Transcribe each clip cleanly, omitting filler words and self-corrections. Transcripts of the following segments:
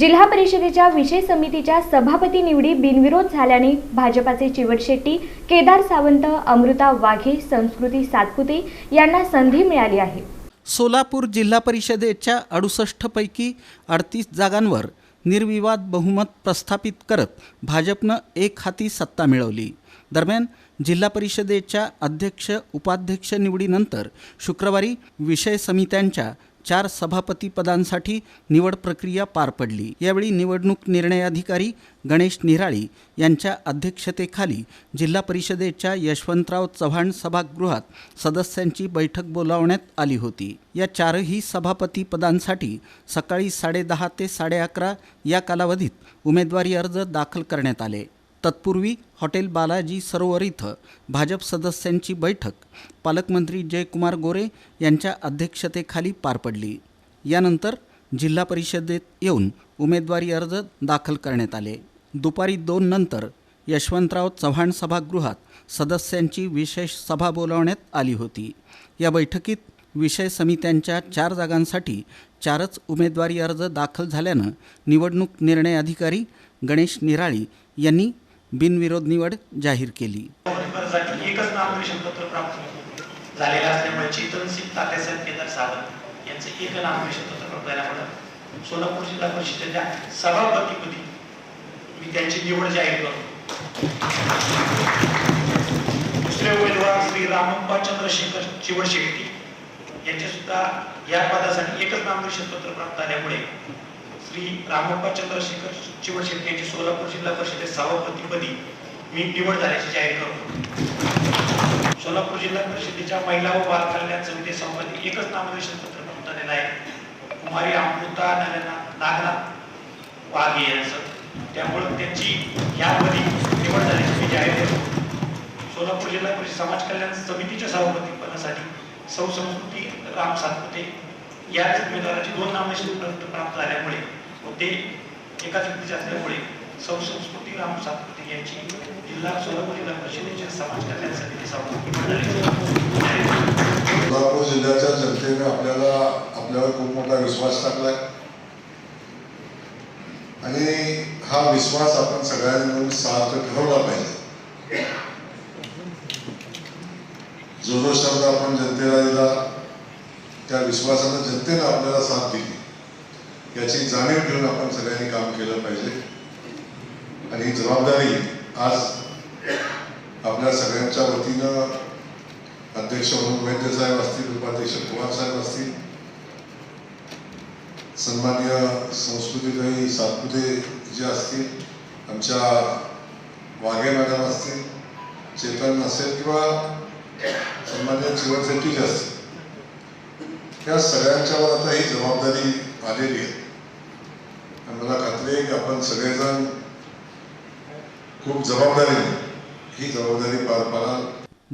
जिल्हा परिषदेच्या विषय समितीच्या सभापती निवडी बिनविरोध झाल्याने भाजपाचे चिवट शेट्टी, केदार सावंत, अमृता वाघे, संस्कृती सातपुते यांना संधी मिळाली आहे। सोलापूर जिल्हा परिषदेच्या 68 पैकी 38 जागांवर निर्विवाद बहुमत प्रस्थापित करत भाजपनं एक हाती सत्ता मिळवली। दरम्यान जिल्हा परिषदेच्या अध्यक्ष उपाध्यक्ष निवडीनंतर शुक्रवारी विषय समित्यांच्या 4 सभापती पदांसाठी निवड प्रक्रिया पार पडली। यावेळी निवडणूक निर्णय अधिकारी गणेश निराळी यांच्या अध्यक्षतेखाली जिल्हा परिषदेच्या यशवंतराव चव्हाण सभागृहात सदस्यांची बैठक बोलावण्यात आली होती। या 4ही सभापती पदांसाठी सकाळी 10:30 ते 11:30 या कालावधीत उमेदवारी अर्ज दाखल करण्यात आले। तत्पूर्वी हॉटेल बालाजी सरोवर इथं भाजप सदस्यांची बैठक पालकमंत्री जयकुमार गोरे यांच्या अध्यक्षतेखाली पार पडली। यानंतर जिल्हा परिषदेत येऊन उमेदवारी अर्ज दाखल करण्यात आले। दुपारी 2 नंतर यशवंतराव चव्हाण सभागृहात सदस्यांची विशेष सभा बोलावण्यात आली होती। या बैठकीत विषय समित्यांच्या 4 जागांसाठी 4च उमेदवारी अर्ज दाखल झाल्यानं निवडणूक निर्णय अधिकारी गणेश निराळी यांनी बिनविरोध निवड जाहीर केली। एकच नामनिर्देशन पत्र प्राप्त झालेलं असल्यामुळे चेतनसिंग तात्यासाहेब केदार सावंत यांचं एक नामनिर्देशन पत्र प्राप्त झाल्यामुळे सोलापूर जिल्हा परिषदेच्या सभापतीपदी मी त्यांची निवड जाहीर करतो। दुसरे उमेदवार श्री रामप्पा चंद्रशेखर चिवट शेट्टी यांचे सुद्धा या पदासाठी एकच नामनिर्देशन पत्र प्राप्त झाल्यामुळे श्री रामप्पा चंद्रशेखर चिवट शेट्टी यांची सोलापूर जिल्हा परिषदेत सभापतीपदी मी निवड झाल्याची जाहीर करतो। सोलापूर जिल्हा परिषदेच्या महिला व बाल कल्याण समिती सभापती एकच नामनिर्देशन पत्र प्राप्त झालेलं आहे, कुमारी अमृता नागनाथ वाघे यांचं। त्यामुळे त्यांची यापदी निवड झाल्याची मी जाहीर करतो। सोलापूर जिल्हा परिषद समाज कल्याण समितीच्या सभापती पदासाठी सौ संस्कृती राम सातपुते याच उमेदवाराची 2 नामनिर्देशन पत्र प्राप्त झाल्यामुळे ते एकाच व्यक्तीचे असल्यामुळे सौ संस्कृती राम सातपुते यांची सोलापूर जिल्हा परिषदेच्या समाज कल्याण समिती सभापती। सोलापूर जिल्ह्याच्या जनतेने आपल्यावर खूप मोठा विश्वास टाकलाय आणि हा विश्वास आपण सगळ्यांनी मिळून सार्थ ठरवला पाहिजे। जो शब्द आपण जनतेला दिला त्या विश्वासानं जनतेने आपल्याला साथ दिली याची जाणीव घेऊन आपण सगळ्यांनी काम केलं पाहिजे आणि ही जबाबदारी आज आपल्या सगळ्यांच्या वतीनं अध्यक्ष म्हणून वैद्य साहेब असतील, उपाध्यक्ष पवार साहेब असतील, सन्माननीय संस्कृतीताई सातपुते जे असतील, आमच्या वाघे मॅडम असतील, चेतन असेल किंवा सन्माननीय चिवट शेट्टी जे असतील, या सगळ्यांच्यावर आता ही जबाबदारी आलेली आहे आणि मला खात्री आहे की आपण सगळेजण खूप जबाबदारीने ही जबाबदारी पार पाडाल।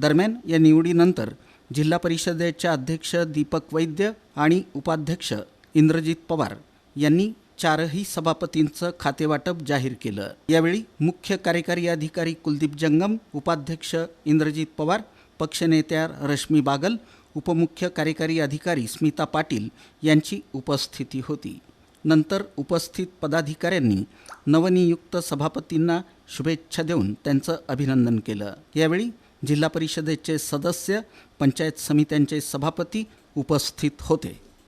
दरम्यान या निवडीनंतर जिल्हा परिषदेच्या अध्यक्ष दीपक वैद्य आणि उपाध्यक्ष इंद्रजित पवार यांनी 4ही सभापतींचं खातेवाटप जाहीर केलं। यावेळी मुख्य कार्यकारी अधिकारी कुलदीप जंगम, उपाध्यक्ष इंद्रजित पवार, पक्षनेत्या रश्मी बागल, उपमुख्य कार्यकारी अधिकारी स्मिता पाटील यांची उपस्थिती होती। नंतर उपस्थित पदाधिकाऱ्यांनी नवनियुक्त सभापतींना शुभेच्छा देऊन त्यांचं अभिनंदन केलं। यावेळी जिल्हा परिषदेचे सदस्य, पंचायत समित्यांचे सभापती उपस्थित होते।